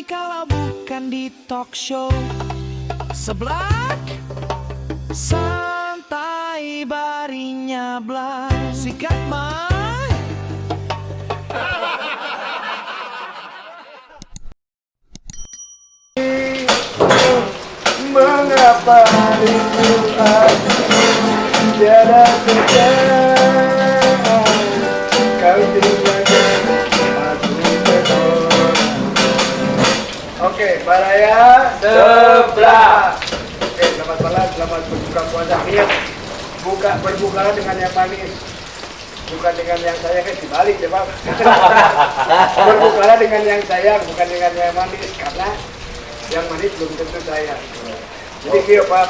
lagi kalau bukan di talk show? Seblak santai barinya blak. Sikat mah. Mengapa rindu aku tiada terjadi? Kau tinggalkan aku berdoa. Oke, Baraya Seblak. Oke, selamat malam, selamat berbuka puasa. Ingat, berbukalah dengan yang manis, bukan dengan yang sayang. Dibalik ya Pak. Berbukalah dengan yang sayang, bukan dengan yang manis, karena yang manis belum tentu sayang. Jadi kio Pak,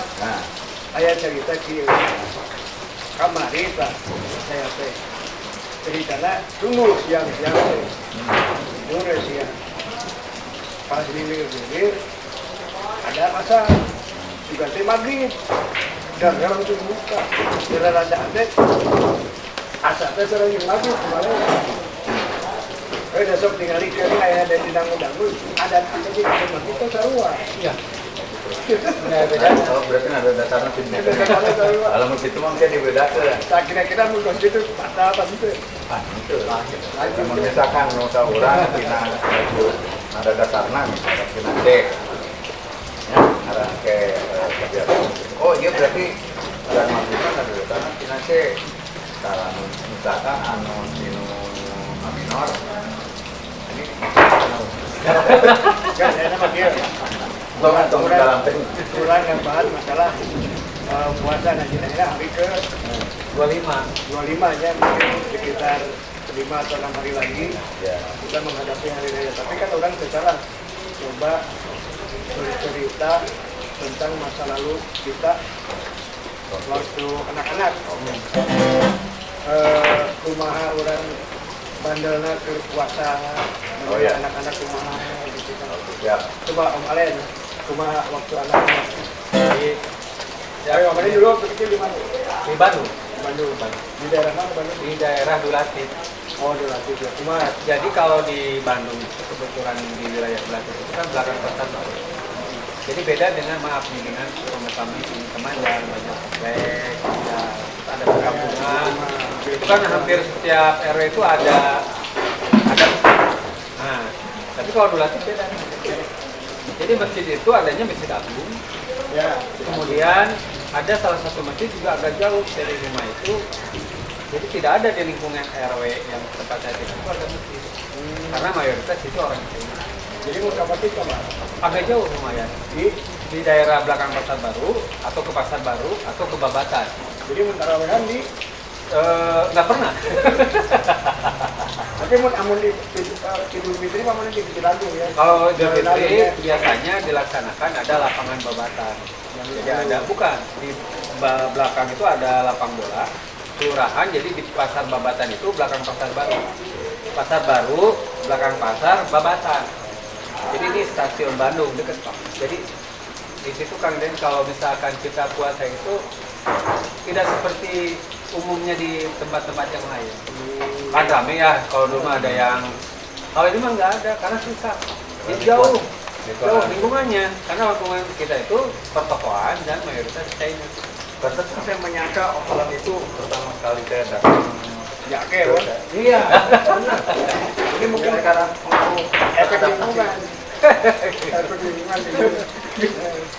saya cerita kio kamari Pak, saya ceritanya dulu siang-siang dulu siang pas lilir ada masa juga maghrib dan langsung buka jalan ada asapnya sering maghrib kemarin. Besok tinggal ke ini ayah dan didanggu-danggu ada di rumah kita sarua. Iya. Beda. Oh, berarti ada dasarnya pindah. Kalau mau situ mungkin dibedakan. Tak kira-kira mungkin situ patah apa gitu. Itu. Misalkan nusa orang tina ada dasarnya misalkan tina D. Ya, ada ke kebiasaan. Oh, iya berarti ada masukan ada dasarnya tina C. Kalau misalkan anu sinu minor. Ini Kan saya nama dia. Kurang yang bahas masalah puasa nanti hari ke 25 ya, mungkin sekitar 5 atau 6 hari lagi kita menghadapi hari raya. Tapi kan orang secara coba bercerita tentang masa lalu kita waktu anak-anak. Kumaha orang bandelna ke puasa, anak-anak kumaha gitu kan. Coba Om Alen, kumaha waktu anak-anak. Om Alen dulu kecil di mana? Di Bandung. Di daerah mana Bandung? Di daerah Dulatif. Oh, Dulatif ya. Kumaha? Jadi kalau di Bandung itu kebetulan di wilayah Dulatif itu kan belakang pasar baru. Jadi beda dengan dengan rumah kami di Kemandan, banyak komplek, ada perkampungan. Itu kan hampir setiap RW itu ada. Nah, tapi kalau Dulatif beda. Jadi masjid itu adanya masjid agung. Ya. Kemudian ada salah satu masjid juga agak jauh dari rumah itu. Jadi tidak ada di lingkungan RW yang tempat saya tinggal itu ada masjid. Karena mayoritas itu orang Cina. Jadi mau ke masjid kemana? Agak jauh lumayan. Di daerah belakang Pasar Baru atau ke Pasar Baru atau ke Babatan. Jadi mau tarawehan di Nggak pernah. tapi mau amun di Idul Fitri apa di Bandung ya? Kalau Idul Fitri biasanya dilaksanakan ada lapangan babatan. Jadi ada bukan di belakang itu ada lapang bola kelurahan. Jadi di pasar babatan itu belakang Pasar Baru. Pasar Baru belakang pasar babatan. Jadi ini stasiun Bandung dekat Pak. Jadi di situ Kang Den kalau misalkan kita puasa itu tidak seperti umumnya di tempat-tempat yang lain. Kan rame ya, kalau dulu ada yang, kalau ini mah nggak ada karena susah. Jauh lingkungannya, karena lingkungan kita itu pertokoan dan mayoritas China. Pantas saya menyangka orang itu pertama kali saya datang. Ya oke, Iya. Ini mungkin karena efek lingkungan. Efek lingkungan.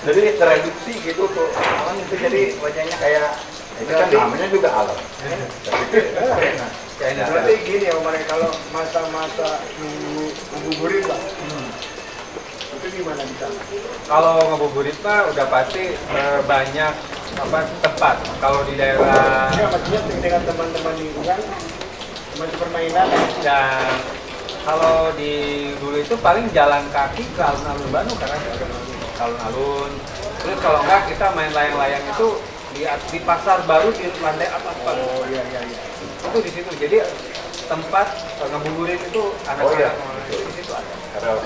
jadi tereduksi gitu tuh. Orang itu jadi wajahnya kayak itu kan namanya juga alam. Berarti gini ya Umar, kalau masa-masa ngabuburit Pak, itu gimana di sana? Kalau ngabuburit mah udah pasti banyak tempat. Kalau di daerah Ya maksudnya dengan teman-teman lingkungan, teman permainan. dan kalau di dulu itu paling jalan kaki ke alun-alun Bandung karena ada alun-alun. Terus kalau enggak kita main layang-layang itu di Pasar Baru di lantai atas Pak. Oh iya. Itu di situ. Jadi tempat ngabuburit itu anak-anak itu di situ ada.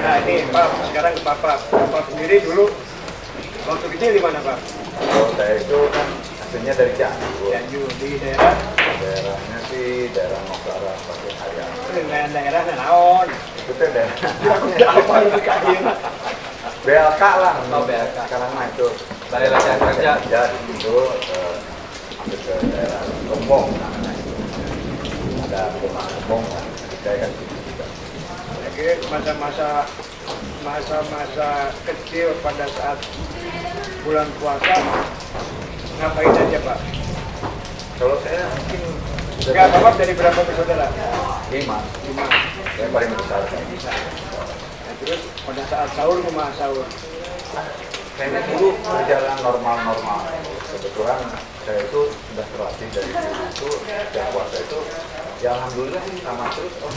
Nah ini Pak, sekarang ke Papa. Papa sendiri dulu waktu kecil di mana Pak? Kalau saya itu kan aslinya dari Cianjur. Cianjur di daerah. Daerahnya sih daerah Nogara pakai Hayam. Daerah naon? Itu teh deh. Apa yang dikain? BLK lah. Oh, BLK. Sekarang mah itu Balai Latihan Kerja. di situ hampir ke daerah Lombok namanya. Ada rumah Lombok lah. Saya kan di situ juga. Jadi masa-masa kecil pada saat bulan puasa ngapain aja Pak? Kalau saya mungkin Enggak, Bapak dari berapa bersaudara? 5. 5. Saya paling besar. Nah, terus pada saat sahur kumaha sahur? Kayaknya dulu berjalan normal-normal. Kebetulan saya itu sudah terlatih dari dulu itu setiap puasa itu ya alhamdulillah sih sama terus Om.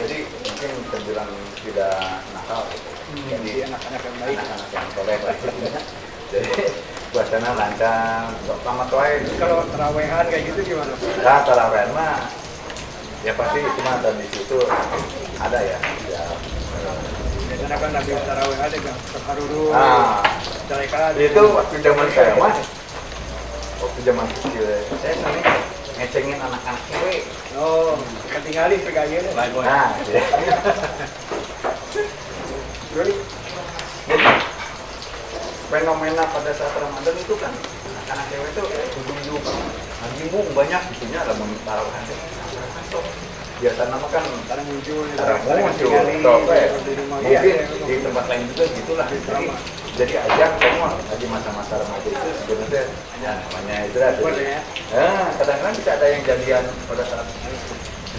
Jadi mungkin terbilang tidak nakal gitu. Jadi Anak-anak yang baik. anak-anak yang soleh lah gitu ya. Jadi puasanya lancar, sama tuain. Kalau terawehan kayak gitu gimana? Nah, tarawih mah ya pasti cuma ada di situ ada ya. Biasanya kan habis terawehan ada terkaruru, Nah, calekan. itu waktu zaman saya mah, waktu zaman kecil saya sering ngecengin anak-anak cewek. Oh, ketinggalin pegawainya. Nah, ya. Terus Jadi fenomena pada saat Ramadan itu kan anak-anak cewek itu ujung-ujung ngimung banyak gitunya lah mau tarawih biasa nama kan sekarang muncul, muncul di rumah mungkin dia. di tempat lain juga gitulah jadi ajak semua lagi masa-masa remaja itu sebenarnya ya, namanya itu lah Ya. nah kadang-kadang bisa ada yang jadian pada saat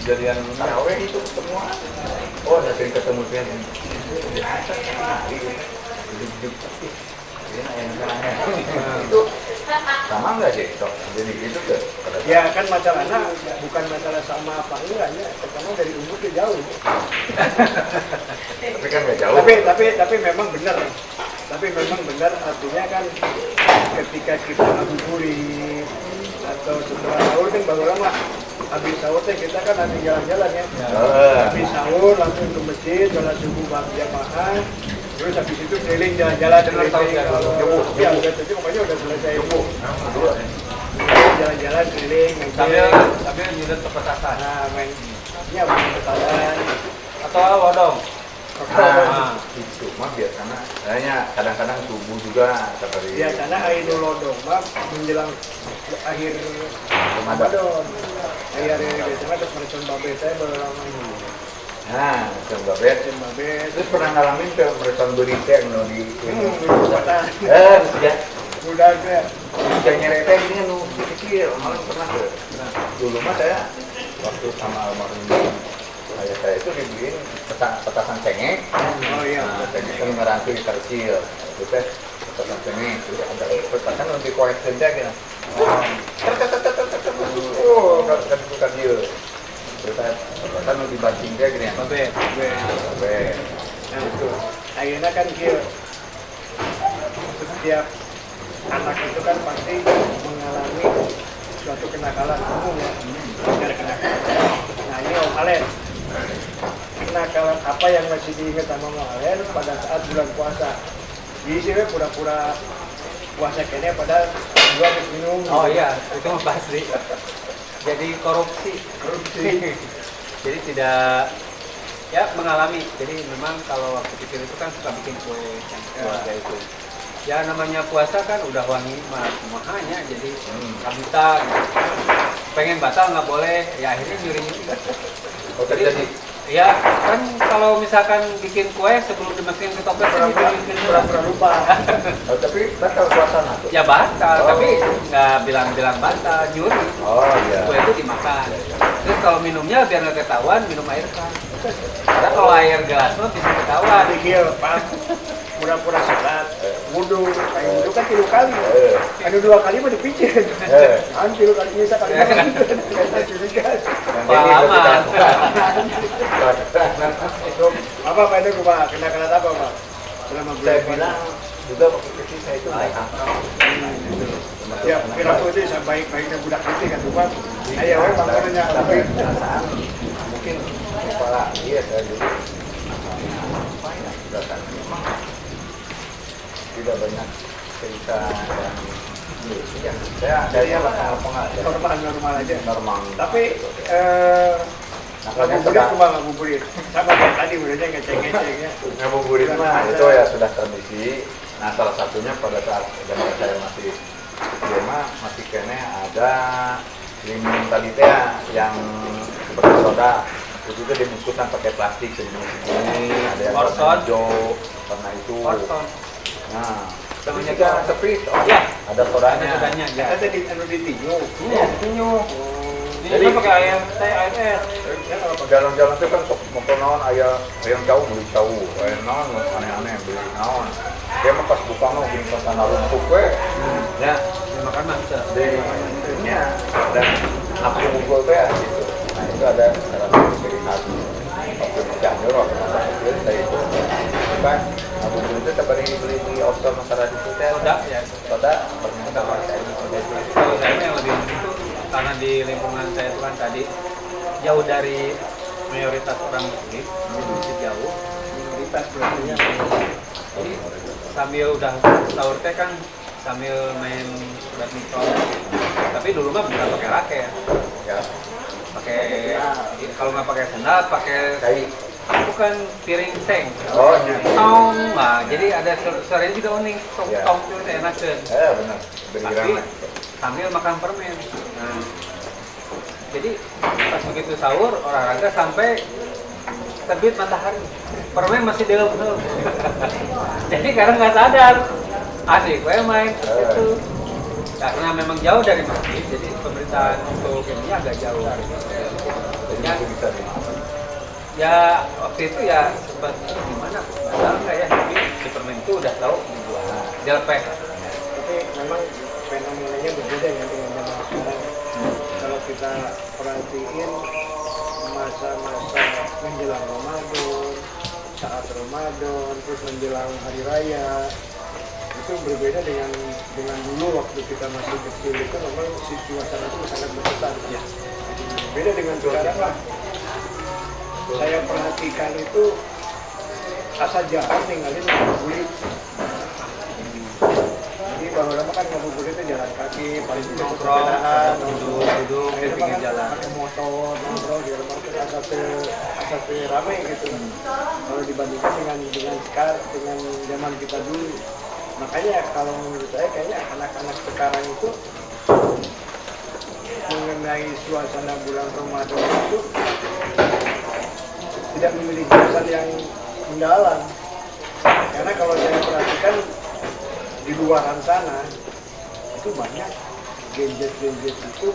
kejadian taraweh itu semua oh ada sering ketemu dia itu sama nggak sih dok jadi gitu ke Ya kan masalahnya bukan masalah sama apa enggaknya, pertama dari umur dia jauh. tapi kan nggak jauh Tapi memang benar. Tapi memang benar artinya kan ketika kita ngabuburit atau setelah sahur kan baru lama habis sahur teh kita kan habis jalan-jalan ya. Habis sahur langsung ke masjid, sholat subuh berjamaah. Terus habis itu keliling jalan-jalan keliling ya udah tadi pokoknya udah selesai jalan-jalan keliling Sambil nyulut ke petasan nah main ya main petasan atau wodong. nah itu mah biasanya kayaknya kadang-kadang subuh juga seperti biasanya Aidul Lodong mah menjelang akhir Ramadan akhir biasanya terus mereka babe saya baru lama nah macam babet babe terus pernah ngalamin ke mereka berita yang mau di kota ya udah ada bisa nyeret teh ini nu kecil malah pernah ke dulu mah saya waktu sama almarhum ayah saya itu dibeliin petasan cengek oh iya nah cengek kan ngeranti kecil itu teh petasan cengek itu ada petasan nanti koek senja gitu oh kan bukan dia terus saya petasan nu dibanting dia gini babe babe itu akhirnya kan dia setiap anak itu kan pasti mengalami suatu kenakalan umum ya ada kenakalan nah ini Om Alen kenakalan apa yang masih diingat sama Om Alen pada saat bulan puasa jadi sih pura-pura puasa kayaknya pada dua habis minum Oh iya, itu mah pasti. Jadi korupsi. Jadi tidak ya mengalami. Jadi memang kalau waktu kecil itu kan suka bikin kue yang keluarga itu. Ya namanya puasa kan udah wangi mah mahanya jadi kabita gitu. Pengen batal nggak boleh ya akhirnya nyuri-nyuri. oh terjadi Ya kan kalau misalkan bikin kue sebelum dimasukin ke toples kan pura-pura lupa oh, tapi batal suasana tuh ya batal Oh. tapi nggak bilang-bilang batal nyuri. oh iya Kue itu dimakan. Terus kalau minumnya biar nggak ketahuan minum air kan. Karena kalau air gelas mah bisa ketahuan. pikir pas pura-pura sholat wudhu kayak wudhu kan 3 kali anu 2 kali mah dipikir kan 3 kali bisa kali mah kata curigas Pengalaman. itu apa Pak itu Pak kenakalan apa Pak selama bulan saya puasa? bilang juga waktu kecil saya itu naik angkot Ya, kira itu baik-baiknya budak kecil kan Pak. Ayo, bangunannya tapi perasaan mungkin kepala dia saya dulu apa ya perasaan memang tidak banyak cerita dan ya saya dari pengajar normal aja. normal Tapi Nakalnya Ngabuburit sedang cuma ngabuburit. Sama kayak tadi udah ngeceng-ngeceng ya. ngabuburit mah itu ya sudah tradisi. Nah salah satunya pada saat zaman saya masih SMA masih kene ada limun tadi teh yang seperti soda itu tuh dibungkuskan pakai plastik segini ada yang warna Orson. hijau warna itu. Orson. Nah Namanya juga seperti oh, Iya. ada sodanya. Ada sodanya, ya. Kita tadi anu di tinju. Iya, tinju. Jadi- Jadi pakai air teh ASR. Jalan-jalan itu kan sok mau naon ayam jauh beli jauh, ayam naon aneh-aneh beli naon. Dia mah pas buka mah gini pas tanah rumput we. Ya, Ya, makan mah bisa. di ininya dan api mukul teh gitu. Nah itu ada salah satu ciri khas waktu di Cianjur waktu masa kecil saya itu kan abu itu seperti beli di outdoor masyarakat itu teh Soda, ya. soda ternyata pakai ini soda itu. Kalau saya mah yang lebih unik itu karena di lingkungan saya itu kan tadi jauh dari mayoritas orang muslim, sedikit jauh. Minoritas berarti ya. Jadi sambil udah sahur teh kan sambil main badminton. Tapi dulu mah bukan pakai raket, Ya, pakai kalau nggak pakai sendal, pakai kai. bukan piring seng. Oh, iya. Tong, nah, jadi ada suaranya juga unik. Tong, Ya. tong itu enak kan. Benar. Tapi Beneran. sambil makan permen. Nah, jadi pas begitu sahur olahraga sampai terbit matahari, permen masih di dalam. Jadi karena nggak sadar, asik gue main itu. Karena memang jauh dari masjid, jadi pemerintahan untuk ini agak jauh. Jadi itu bisa dimakan. Ya waktu itu ya sempat gimana? Padahal nggak ya, tapi si permen itu udah tahu dijual. Jelpek. Tapi memang fenomenanya berbeda ya dengan zaman sekarang. Kalau kita perhatiin masa-masa menjelang Ramadan, saat Ramadan, terus menjelang hari raya, itu berbeda dengan dulu waktu kita masih kecil itu memang suasana itu sangat berkesan. Ya. Beda dengan sekarang lah. Saya perhatikan itu asa jarang tinggalin ngabuburit. Jadi bahwa lama kan ngabuburit itu jalan kaki, paling tidak Nongkrong, sepedaan, duduk di Akhirnya pinggir kan jalan. pakai motor, nongkrong di rumah itu agak rame gitu. Kalau dibandingkan dengan sekarang, dengan zaman kita dulu. Makanya kalau menurut saya kayaknya anak-anak sekarang itu mengenai suasana bulan Ramadan itu tidak memiliki pesan yang mendalam. Karena kalau saya perhatikan di luaran sana itu banyak gadget itu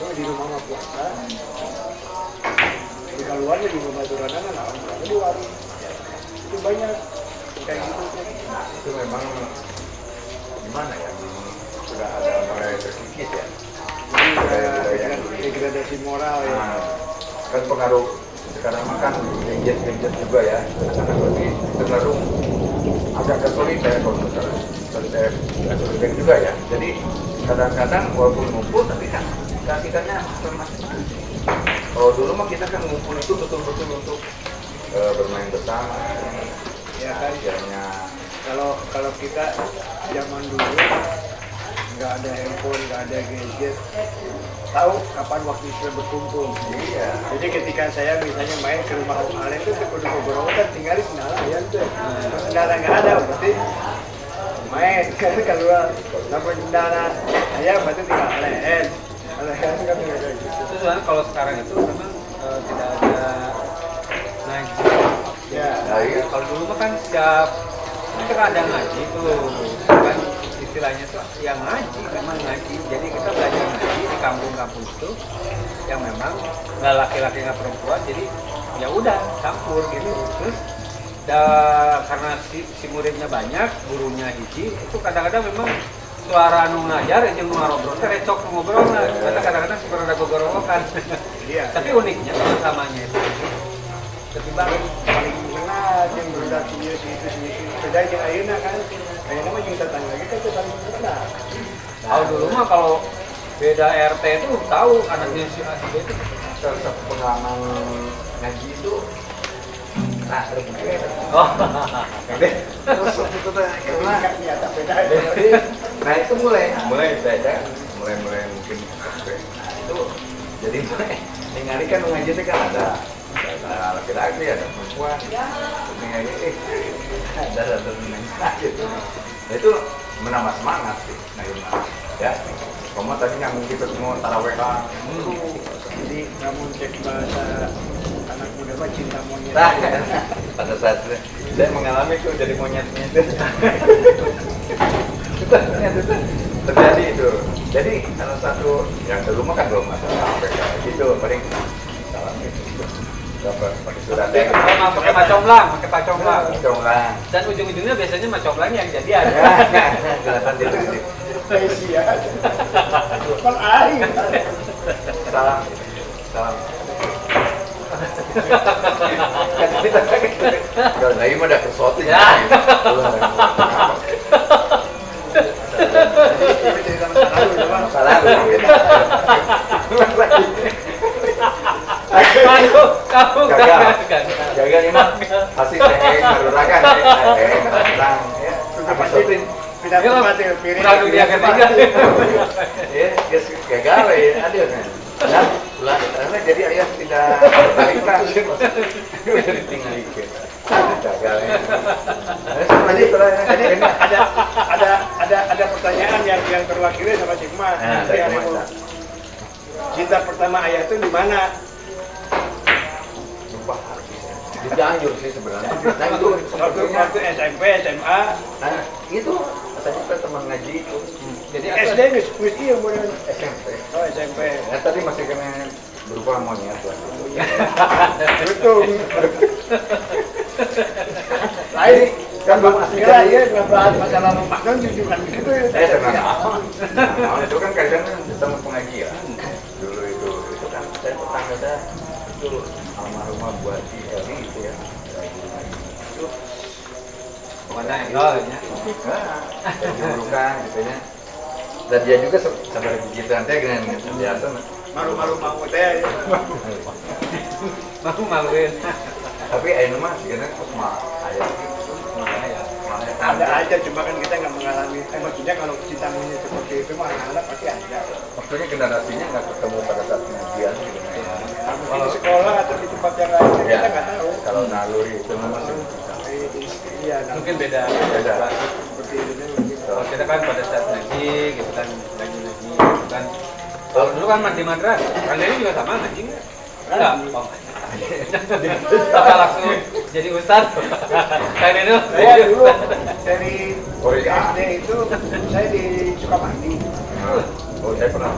di rumah mah puasa, di keluarnya di rumah turanan anak di warung itu banyak kayak gitu. Itu memang gimana ya? Sudah ada mulai terkikis ya. Jadi degradasi moral ya. Nah, kan pengaruh sekarang makan gadget juga ya. Anak-anak lebih cenderung agak kesulitan kalau misalnya kesulitan juga ya. Jadi kadang-kadang walaupun ngumpul tapi kan kita masing-masing. Kalau dulu mah kita kan ngumpul itu betul-betul untuk bermain bersama. Ya kan, Akhirnya kalau kita zaman dulu nggak ada handphone, nggak ada gadget, tahu kapan waktu sudah berkumpul. iya. Jadi ketika saya misalnya main ke rumah Om Alen itu kudu ngobrol kan tinggal di sendala ya tuh. Kalau sendala nggak ada berarti main karena keluar. Namun sendala saya berarti tinggal Alen. Alen kan tinggal kayak gitu. Itu sebenarnya kalau sekarang itu memang tidak ada ngaji. Ya, Nah, iya. Kalau dulu mah kan setiap kita kan ada ngaji tuh, kan istilahnya tuh yang ngaji, memang ngaji. Jadi kita belajar ngaji di kampung-kampung itu yang memang nggak laki-laki nggak perempuan, jadi ya udah campur gitu. Terus karena si muridnya banyak, gurunya hiji, itu kadang-kadang memang suara nu ngajar jeung nu ngarobrol teh recok nu ngobrol nah. Kadang-kadang seperti ada gogorokan. iya. Tapi uniknya samanya itu ketimbang Paling kenal yang berudah sih itu beda yang ayeuna kan. Ayeuna mah jeung tetangga kita tuh paling kenal. Kalau dulu mah kalau beda RT itu tahu anaknya si A si B itu. Pengalaman ngaji itu nah Oh, terus itu teh karena Kan nyata beda. nah itu mulai belajar mulai mungkin sampai nah itu jadi mulai Ini kan mengaji itu kan ada laki-laki, ada perempuan. Mengaji ada gitu. Nah, itu menambah semangat sih. Nah, ya. Kamu tadi ngomong kita semua taraweh kan. Jadi kamu cek bahasa anak muda mah cinta monyet. Nah, pada saat itu saya mengalami itu jadi monyetnya itu. Itu terjadi itu. Jadi salah satu yang dulu mah kan belum masalah sampai kayak gitu, paling salah gitu. Dapat pakai surat Pakai pacomblang, pakai pacomblang. Comblang. Dan ujung-ujungnya biasanya macomblang yang jadian. Kelihatan gitu sih. Spesial. Kan aing. Salam. Salam. Kalau lagi mah ada sesuatu ya. Salah lu. Kamu Gagal. Gagal ini mah pasti saya merurakan tentang ya. Apa sih? Pindah tempat ya, piring. Kurang dunia ketiga. Ya, gagal ya. Aduh. Nah, karena jadi ayah tidak bertalikan. Tinggal ikut. Gagal ya. Jadi ada pertanyaan yang terwakili sama Cikma. Cinta pertama ayah itu di mana? Lupa. Di Cianjur sih sebenarnya. Nah, itu Waktu SMP, SMA. Nah, itu saya juga teman ngaji itu. Jadi SD wis iya mulai SMP. oh SMP. Ya tadi masih kena berupa monyet lah. Betul. Lain kan belum asli lah ya ngebahas masalah memakan juga gitu ya. Nah, itu kan kadang ketemu pengajian. Dulu itu kan saya tetangga saya itu almarhumah Bu Haji Eli itu ya. Itu mana yang ya? diurukan gitu ya. Dan dia juga sabar begitu nanti dengan biasa. Malu-malu mau teh. Mau maluin. Tapi ayo mah sebenarnya mah ayah Ada aja, cuma kan kita nggak mengalami. Maksudnya kalau cinta monyet seperti itu mah anak-anak pasti ada. maksudnya generasinya nggak ketemu pada saat pengajian gitu. Mungkin di sekolah atau di tempat yang lain kita nggak tahu. Kalau naluri itu masih Iya, Mungkin beda. beda. seperti itu mungkin. Kalau kita kan pada saat ngaji, gitu kan ngaji gitu kan. Kalau dulu kan di madrasah, kan ini juga sama ngaji nggak? Enggak. Oh. Kita langsung jadi ustad. Kan itu. Saya dulu dari iya. SD itu saya di Sukamandi. Oh, saya pernah.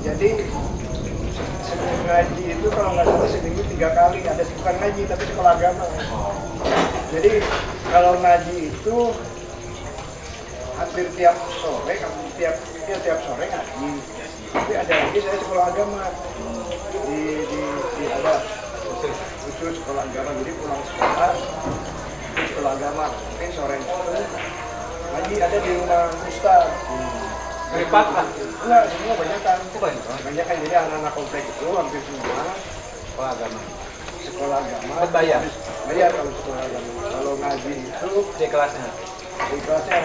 Jadi sebelum ngaji itu kalau nggak salah seminggu 3 kali ada bukan ngaji tapi sekolah agama. Jadi kalau ngaji itu hampir tiap sore, tiap sore ngaji. Tapi ada lagi saya sekolah agama di ada khusus sekolah agama. Jadi pulang sekolah di sekolah agama mungkin sore itu ngaji ada di rumah Ustaz. Privat lah. Enggak, semua banyak kan. Banyak. Banyak kan jadi anak-anak komplek itu hampir semua Oh, agama. sekolah agama. Bayar. Bayar kalau sekolah agama. Kalau ngaji itu Di kelasnya. di kelasnya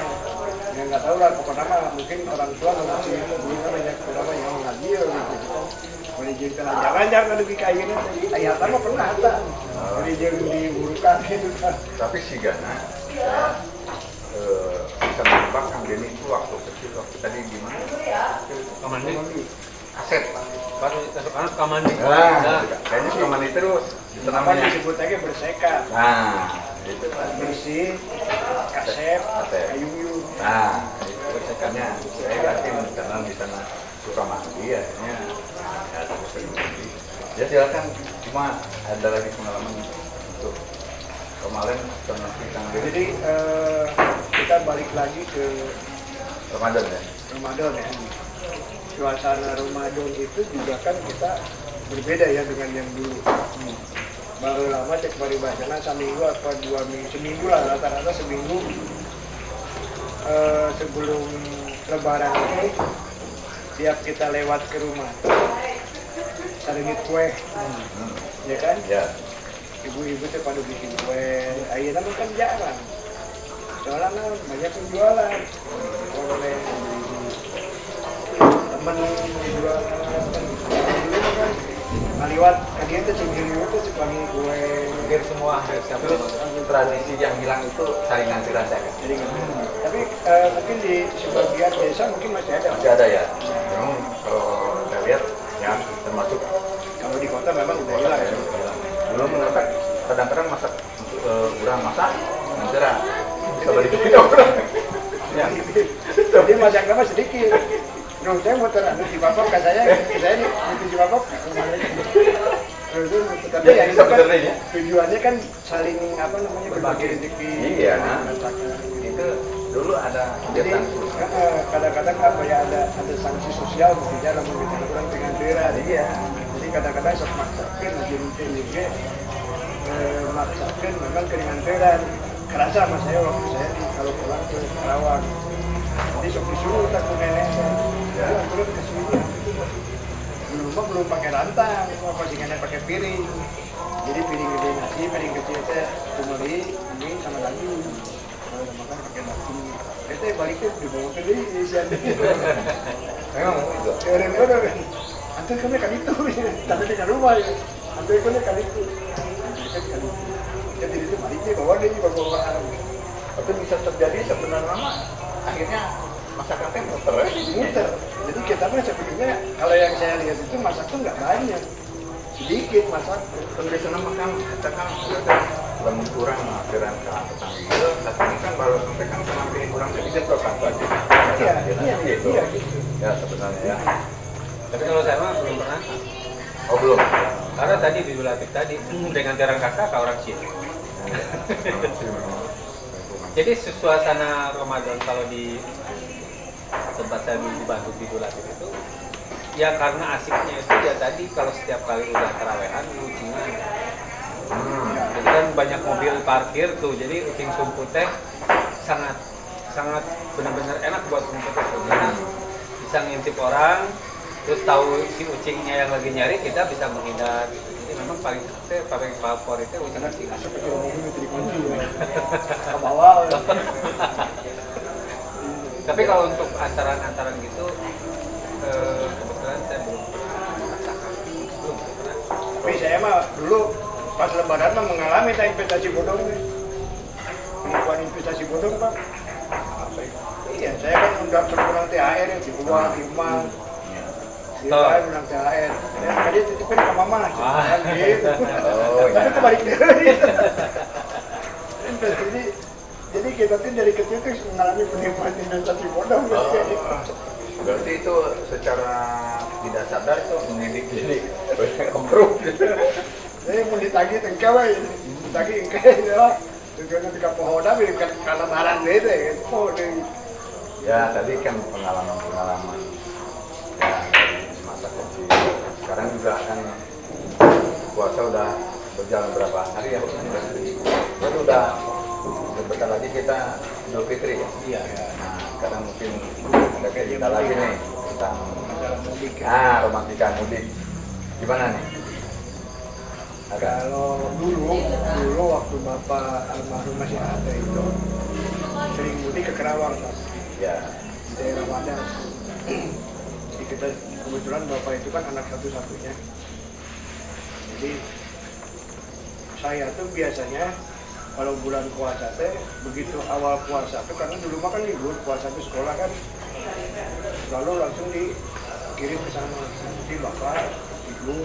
yang nggak tahu lah pokoknya mah mungkin orang tua ngasih dulu kan banyak orang yang mau ngaji ya gitu. Manajemen jangan ada di kayunya. Ayat mah pernah ada. Manajemen diburukan gitu kan. Tapi si Gana saya bisa menebak Kang Denny itu waktu kecil waktu tadi gimana? Kamandi. Kaset Pak. Pas masuk anak kamandi. Nah, kayaknya Sukamandi terus itu Apa namanya. disebut aja bersekat. Nah, itu Pak. Bersih, kasep, kayu. Nah, itu persekannya saya yakin karena di sana Sukamandi ya, ya terus mandi. Ya silakan, cuma ada lagi pengalaman untuk kemarin seperti Kang Denny Jadi kita balik lagi ke Ramadan ya. Ramadan ya. Suasana Ramadan itu juga kan kita berbeda ya dengan yang dulu. Baru lama cek paribasana seminggu atau 2 minggu, seminggu lah rata-rata seminggu sebelum Lebaran ini tiap kita lewat ke rumah saringit kue, ya kan? Ya. Ibu-ibu tuh pada bikin kue, ayeuna mah kan jarang. Soalnya kan banyak yang jualan. Oleh teman jualan dulu kan ngaliwat dia itu cingkiri itu sebagai gue Hampir semua hampir siapa Terus tradisi yang hilang itu saringan dirasakan. jadi tapi mungkin di sebagian desa mungkin masih ada. Masih ada ya. Memang kalau saya lihat ya termasuk Kalau di kota memang udah hilang ya. dulu menurut kadang-kadang masak kurang masak nanti bisa balik ke orang. Ya. Jadi masak nama sedikit. Dong saya muter di Bapok ke saya di Bapok. Terus tapi ya itu kan Sebenarnya ya. tujuannya kan saling apa namanya berbagi rezeki. Iya. Masakan. Itu dulu ada Jadi kegiatan kadang-kadang apa ya ada sanksi sosial mestinya dalam membicara orang dengan daerah. iya. Jadi kadang-kadang sok maksakan jadi juga maksakan memang dengan daerah. Kerasa sama saya waktu saya kalau pulang ke Karawang. Jadi sok disuruh tak nenek saya. Ya, turun ke sini. Belum pakai rantang, masih nggak pakai piring. Jadi piring gede nasi, piring kecil teh kumeli, ini sama lagi. Kalau makan pakai nasi. Kita baliknya dibawa ke di sini. Memang itu. Kadang-kadang kan, antar kami kan itu, tapi di rumah ya. Antar kami kan itu. Jadi itu baliknya bawa deh, bawa. Tapi bisa terjadi sebenarnya mah akhirnya masakan teh muter. Muter. Jadi kita pun sebetulnya kalau yang saya lihat itu masak tuh nggak banyak, sedikit masak. Kalau sana makan katakan lebih kurang akhiran ke tetangga. Tapi ini kan baru sampaikan sama pilih kurang sedikit kok kan aja. Iya, gitu. iya gitu. Ya sebenarnya ya. Tapi kalau saya mah belum pernah. Oh belum. Karena tadi di Latif tadi dengan jarang kakak ke orang Cina. Jadi suasana Ramadan kalau di tempat saya di Bandung di Latif itu ya karena asiknya itu ya tadi kalau setiap kali udah tarawehan lucingan. Jadi kan banyak mobil parkir tuh, jadi ucing sumput teh sangat benar-benar enak buat sumput itu karena bisa ngintip orang, terus tahu si ucingnya yang lagi nyari kita bisa menghindar. Gitu. Jadi memang paling favoritnya ucing ucing. Seperti mobil itu dikunci ke bawah. Tapi kalau untuk antaran gitu kebetulan saya belum pernah merasakan. Belum pernah. Tapi saya mah dulu pas lebaran mah mengalami investasi bodong nih. Penipuan investasi bodong Pak. Iya, saya kan udah berkurang THR ya, di uang, di rumah. Dia kan bilang THR. Ya, tadi titipin ke mama. Kan gitu. Oh, Tapi iya. kebalik dari. Jadi kita tuh dari kecil tuh mengalami penipuan investasi bodong. Berarti itu secara tidak sadar itu mendidik jadi korup. Saya mau ditagih tengkau ya, ditagih engkau ya. Tujuannya tiga pohoda, berikan karena barang gitu ya. Oh, Ya tadi kan pengalaman ya dari masa kecil. Sekarang juga kan puasa udah berjalan berapa hari ya? Itu udah sebentar lagi kita Idul Fitri ya. Iya. Nah, sekarang mungkin ada kayak kita lagi nih tentang mudik. romantika mudik. Gimana nih? Kalau dulu waktu Bapak almarhum masih ada itu sering mudik ke Kerawang Pak. Ya. Di daerah Wadas. Jadi kita kebetulan Bapak itu kan anak satu-satunya. Jadi saya tuh biasanya kalau bulan puasa teh begitu awal puasa tuh karena dulu mah kan libur puasa tuh sekolah kan lalu langsung dikirim ke sana. Jadi Bapak Ibu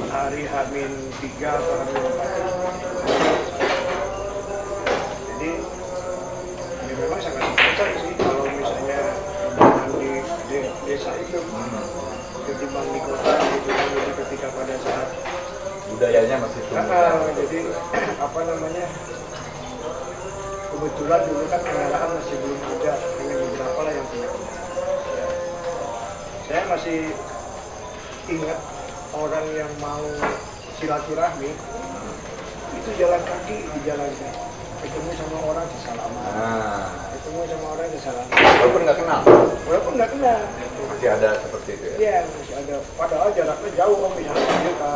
hari H-3 atau H-4 jadi ya memang sangat besar sih kalau misalnya lebaran di desa itu ketimbang di kota gitu kan. Jadi ketika pada saat Budayanya masih tumbuh. jadi apa namanya kebetulan dulu kan kendaraan masih belum ada dengan beberapa lah yang punya. Saya masih ingat orang yang mau silaturahmi itu jalan kaki di jalan ketemu sama orang salaman, ketemu sama orang salaman Walaupun nggak kenal, walaupun nggak kenal masih ada seperti itu ya. iya masih ada padahal jaraknya jauh om misalnya dia ke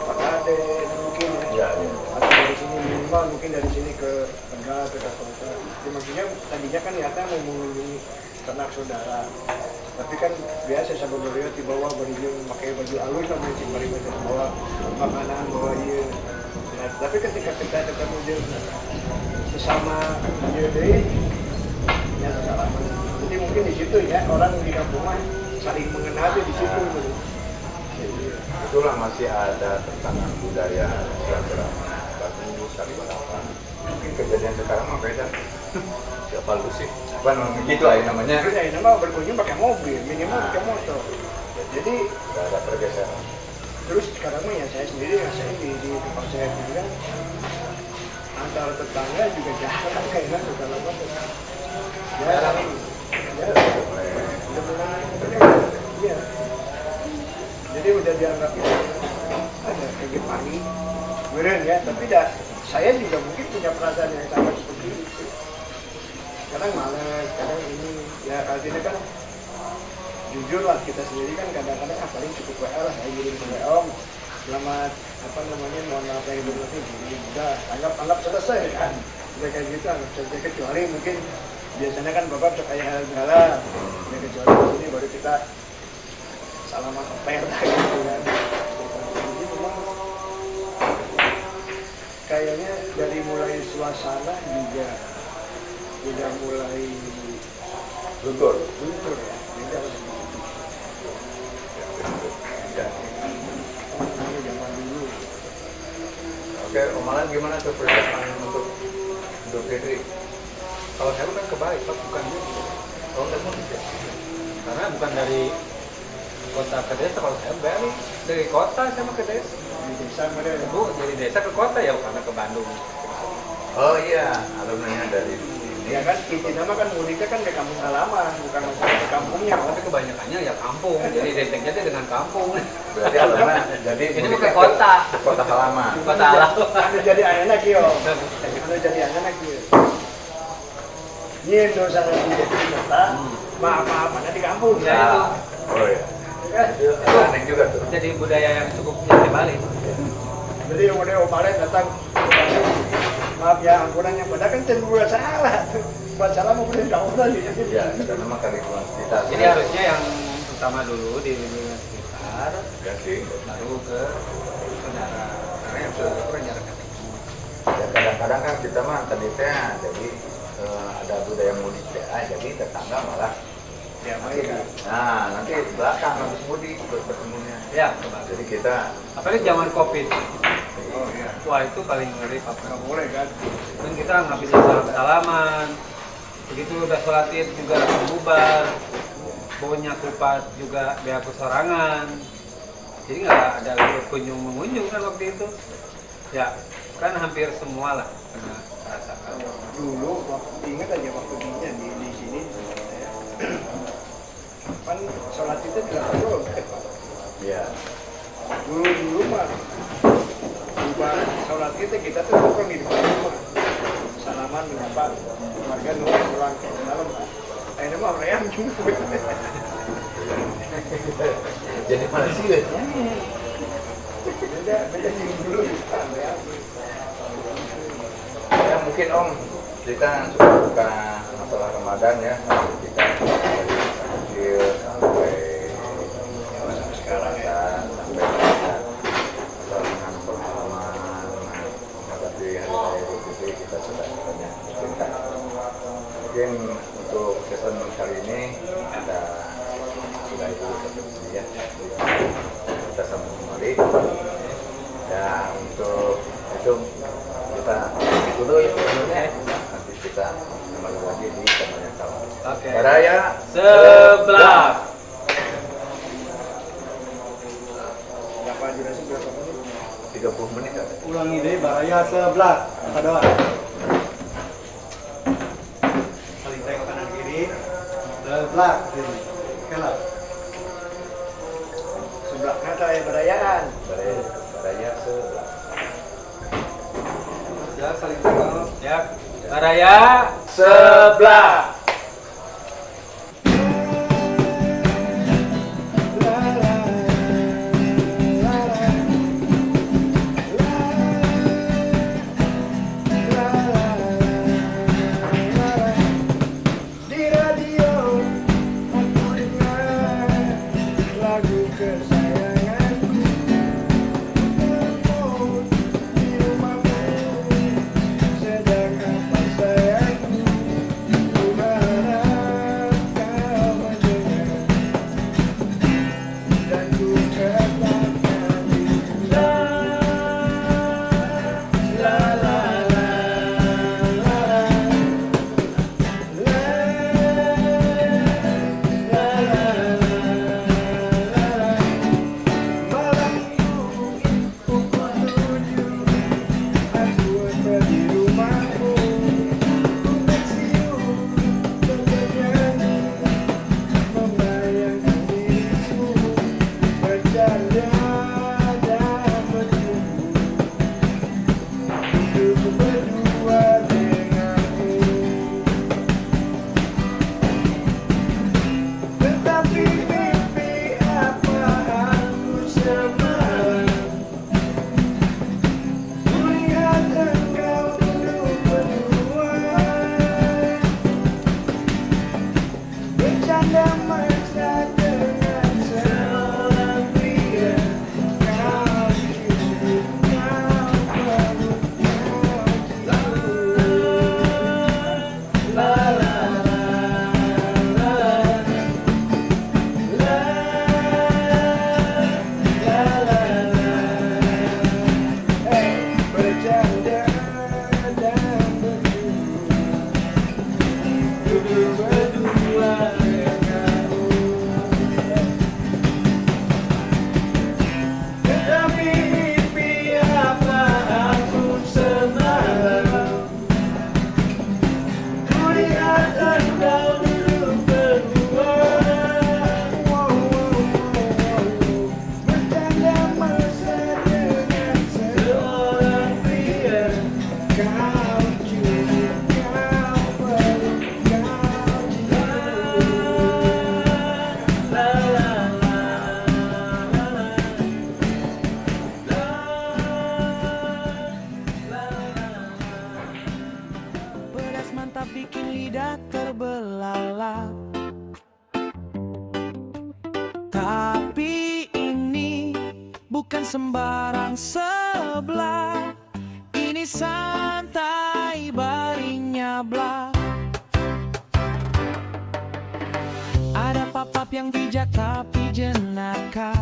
Pakade mungkin Iya, iya. atau dari sini minimal mungkin dari sini ke Tegal ke Jakarta. Maksudnya tadinya kan niatnya mau mengunjungi ternak saudara. Tapi kan biasa sama beliau di bawah berjung pakai baju alus sama si bari bawa makanan bawa iya. Nah, tapi ketika kita ketemu dia sesama dia deh, ya salaman. Jadi mungkin di situ ya orang di kampung mah saling mengenal di situ. Gitu. Itulah masih ada tentang budaya silaturahmi bagus saling balapan. Mungkin kejadian sekarang mah beda. Siapa lu sih? Bukan begitu aja namanya. Terus ya nama berkunjung pakai mobil, minimal pakai motor. Jadi Gak ada pergeseran. terus sekarang mah ya saya sendiri rasain di tempat saya bilang antara tetangga juga jarang kayaknya sudah lama tuh. Jarang. Iya. Jadi udah dianggap ada kayak pagi, beren ya. Tapi dah saya juga mungkin punya perasaan yang sama seperti itu. Kadang malas, kadang ini ya artinya kan jujur lah kita sendiri kan kadang-kadang paling cukup WA lah saya kirim ke WA Om selamat apa namanya mohon maaf yang berarti gini udah anggap selesai kan udah kayak gitu anggap selesai kecuali mungkin biasanya kan bapak cek kayak hal-hal ya kecuali di sini baru kita salaman oper lah gitu kan jadi memang kayaknya dari mulai suasana juga udah mulai Luntur. ya beda lah. Ya. Zaman dulu. Oke, Om Alan gimana tuh persiapan untuk Idul Fitri? Kalau saya bukan kebalik, Pak, bukan gitu. Kalau nggak mau tidak? Karena bukan dari kota ke desa, kalau saya balik dari kota sama ke desa. Di desa mereka Bu, dari desa ke kota ya karena ke Bandung. Oh iya, alumninya dari ini. ya kan intinya mah kan mudiknya kan ke kampung halaman bukan masalah ke kampungnya Tapi kebanyakannya ya kampung, jadi identiknya itu dengan kampung. Berarti alumni jadi Ini mudik ke kota. ke kota halaman. Kota alam. anu jadi anak kio anu jadi anak kio nyen dosa di kota maaf-maafnya di kampung Ya, ya itu. Oh iya. kan Itu aneh juga tuh. Jadi budaya yang cukup jadi balik. jadi yang udah opalen datang maaf ya ampunan yang pada kan cenderung salah buat salah mau beli kamu tadi Ya, kita nama kali kuantitas. Jadi harusnya yang pertama dulu di lingkungan sekitar, Ya sih. baru ke saudara. Karena yang saudara itu kan jarak kaki. Ya kadang-kadang kan kita mah tadi teh jadi ada budaya mudik teh, jadi tetangga malah. ya baik kan Nah, nanti belakang habis mudik bertemunya. Ya, kebalik. Jadi kita Apalagi zaman COVID. oh iya Wah, itu paling ngeri, Pak. nggak boleh kan Dan kita nggak bisa salam-salaman. Begitu udah sholat id juga langsung bubar. Baunya kupat juga beaku sorangan. Jadi nggak ada kunjung mengunjung kan waktu itu. Ya, kan hampir semua lah kena rasakan. dulu waktu ingat aja waktu di sini kan sholat itu dilakukan dulu ya dulu mah bukan sholat kita tuh bukan di depan rumah salaman dengan pak keluarga nunggu pulang ke dalam kan ini mah ream juga jadi mana sih ya? beda sih dulu ream Ya mungkin Om kita suka buka masalah Ramadan ya kita dari kecil sampai sekarang ya sampai kita dengan pengalaman menghadapi hari raya Idul Fitri kita sudah banyak cerita. Mungkin untuk season kali ini kita sudah itu seperti ya kita sambung kembali dan untuk itu kita dulu ya nanti kita kembali lagi di teman yang kalah. Oke. Raya Sebelah. berapa durasi berapa menit 30 menit ada. Ulangi deh, baraya sebelah. Apa doa? Saling tengok kanan kiri. Sebelah. Kiri. Oke lah. sebelahnya saya berayaan Raya sebelah. Ya, saling tengok. Ya. Raya sebelah. di radio aku dengar Tapi ini bukan sembarang sebelah. Ini santai baring nyablak. Ada papap yang bijak tapi jenaka.